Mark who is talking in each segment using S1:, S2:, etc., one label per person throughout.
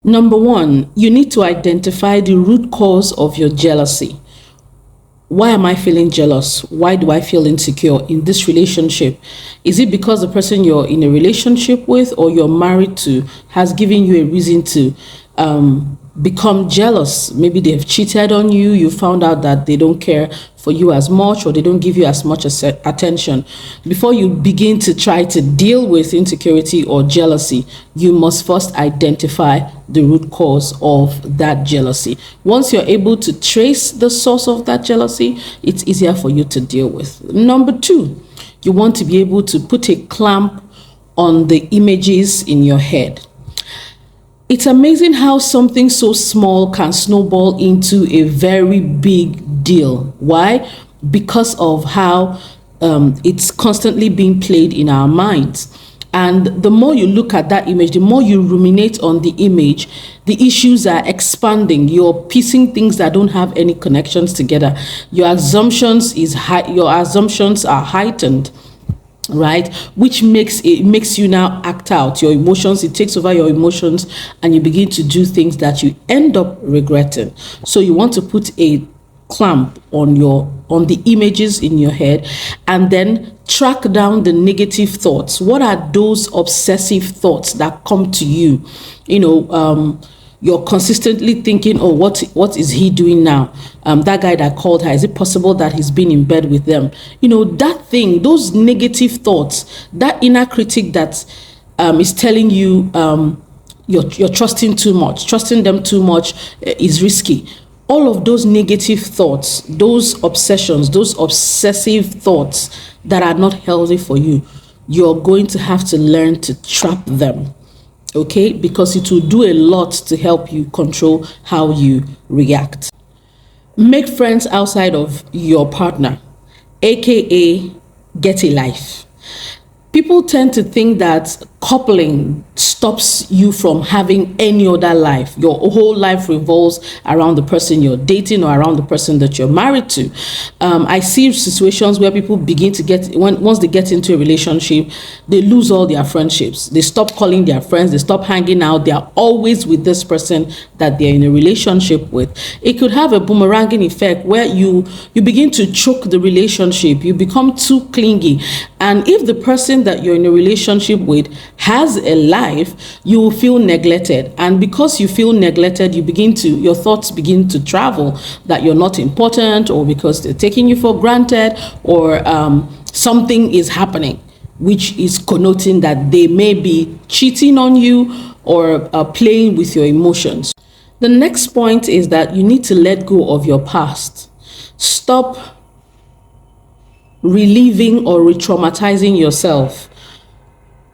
S1: Number one, you need to identify the root cause of your jealousy. Why am I feeling jealous? Why do I feel insecure in this relationship? Is it because the person you're in a relationship with or you're married to has given you a reason to become jealous? Maybe they've cheated on you. You found out that they don't care for you as much, or they don't give you as much attention. Before you begin to try to deal with insecurity or jealousy, you must first identify the root cause of that jealousy. Once you're able to trace the source of that jealousy, it's easier for you to deal with. Number two, you want to be able to put a clamp on the images in your head. It's amazing how something so small can snowball into a very big deal. Why? Because of how it's constantly being played in our minds. And the more you look at that image, the more you ruminate on the image, the issues are expanding. You're piecing things that don't have any connections together. Your assumptions are heightened, right? Which makes you now act out your emotions. It takes over your emotions, and you begin to do things that you end up regretting. So you want to put a clamp on the images in your head, and then track down the negative thoughts. What are those obsessive thoughts that come to you? You're consistently thinking, oh, what is he doing now? That guy that called her, is it possible that he's been in bed with them? That thing, those negative thoughts, that inner critic that is telling you you're trusting too much, trusting them too much is risky. All of those negative thoughts, those obsessions, those obsessive thoughts that are not healthy for you, you're going to have to learn to trap them. Okay, because it will do a lot to help you control how you react. Make friends outside of your partner, aka get a life. People tend to think that coupling stops you from having any other life. Your whole life revolves around the person you're dating or around the person that you're married to. I see situations where people begin to once they get into a relationship, they lose all their friendships. They stop calling their friends, they stop hanging out. They are always with this person that they're in a relationship with. It could have a boomeranging effect where you begin to choke the relationship. You become too clingy. And if the person that you're in a relationship with has a life, you will feel neglected. And because you feel neglected, your thoughts begin to travel that you're not important, or because they're taking you for granted, or something is happening, which is connoting that they may be cheating on you or playing with your emotions. The next point is that you need to let go of your past. Stop reliving or re-traumatizing yourself.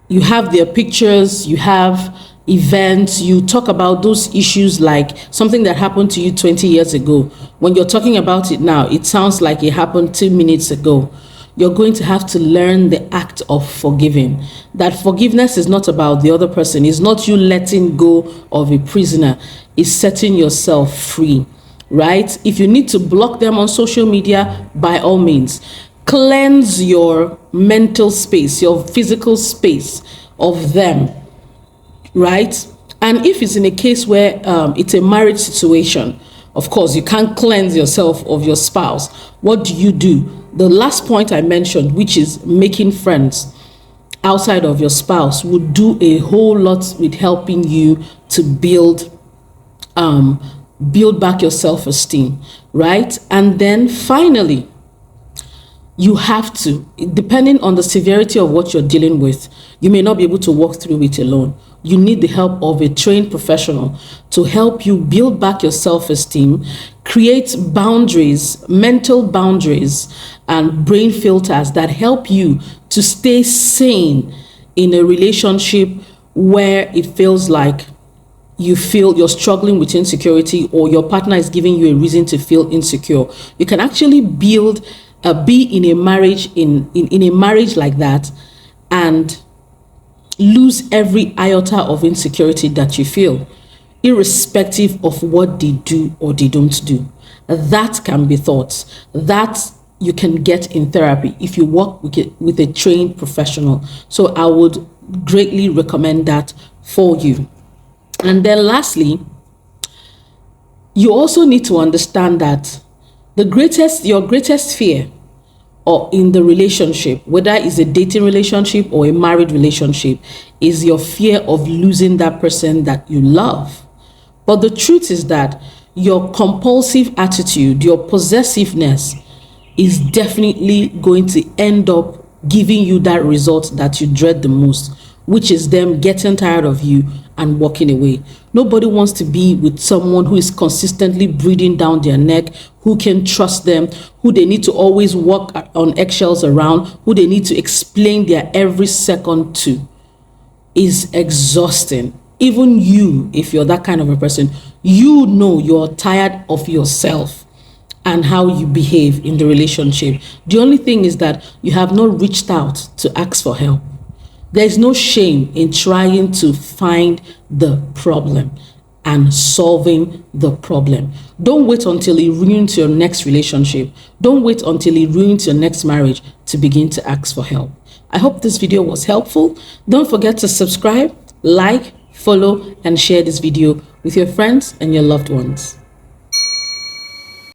S1: You have their pictures, you have events, you talk about those issues like something that happened to you 20 years ago. When you're talking about it now, it sounds like it happened 2 minutes ago. You're going to have to learn the act of forgiving. That forgiveness is not about the other person. It's not you letting go of a prisoner. It's setting yourself free, right? If you need to block them on social media, by all means. Cleanse your mental space, your physical space of them, right? And if it's in a case where it's a marriage situation, of course, you can't cleanse yourself of your spouse. What do? The last point I mentioned, which is making friends outside of your spouse, would do a whole lot with helping you to build back your self-esteem, right? And then finally, you have to, depending on the severity of what you're dealing with, you may not be able to walk through it alone. You need the help of a trained professional to help you build back your self-esteem, create boundaries, mental boundaries, and brain filters that help you to stay sane in a relationship where it feels like you're struggling with insecurity, or your partner is giving you a reason to feel insecure. You can actually be in a marriage in a marriage like that and lose every iota of insecurity that you feel, irrespective of what they do or they don't do. That can be thoughts that you can get in therapy if you work with a trained professional. So I would greatly recommend that for you. And then lastly, you also need to understand that your greatest fear or in the relationship, whether it's a dating relationship or a married relationship, is your fear of losing that person that you love. But the truth is that your compulsive attitude, your possessiveness is definitely going to end up giving you that result that you dread the most, which is them getting tired of you and walking away. Nobody wants to be with someone who is consistently breathing down their neck, who can trust them, who they need to always walk on eggshells around, who they need to explain their every second to. Is exhausting. Even you, if you're that kind of a person, you know you're tired of yourself and how you behave in the relationship. The only thing is that you have not reached out to ask for help. There's no shame in trying to find the problem and solving the problem. Don't wait until it ruins your next relationship. Don't wait until it ruins your next marriage to begin to ask for help. I hope this video was helpful. Don't forget to subscribe, like, follow, and share this video with your friends and your loved ones.